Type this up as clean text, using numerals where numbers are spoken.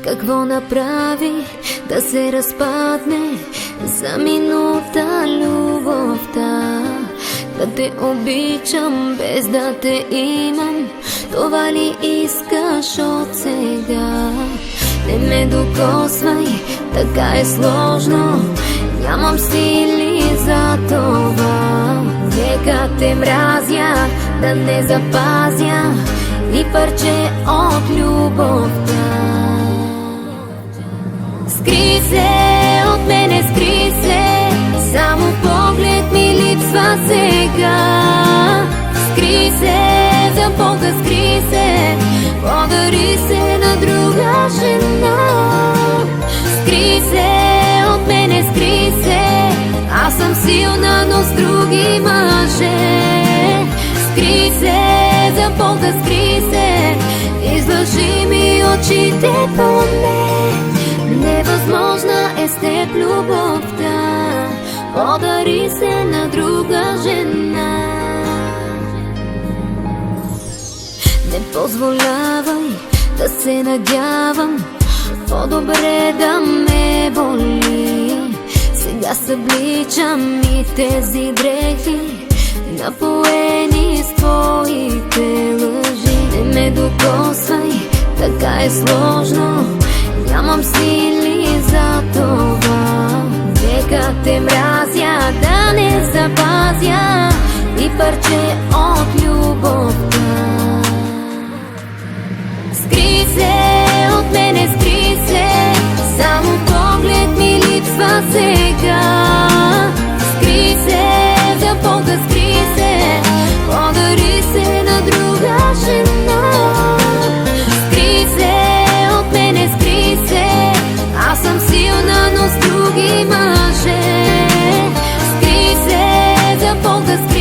Какво направи да се разпадне за минута любовта? Да те обичам без да те имам, това ли искаш от сега? Не ме докосвай, така е сложно, нямам сили за това. Нека те мразя, да не запазя и парче от любовта. Скри се от мене, скри се, само поглед ми липсва сега. Скри се, за Бога, скри се, подари се на друга жена. Скри се от мене, скри се, аз съм силна, но с други мъже. Скри се, за Бога, скри се, излъжи ми очите поне. Невъзможна е с теб любовта, подари се на друга жена. Не позволявай да се надявам, по-добре да ме боли. Сега събличам и тези дрехи, напоени с твоите лъжи. Не ме докосвай, така е сложно, нямам сили за това. Нека те мразя, да не запазя и парче от любовта. Скри се от мене, скри се, само поглед ми липсва сега. Скри се, за Бога, скри се, подари се на друга жена. Скри се от мене, скри се, аз съм силна, но с други мъже. Скри се, за Бога, скри се.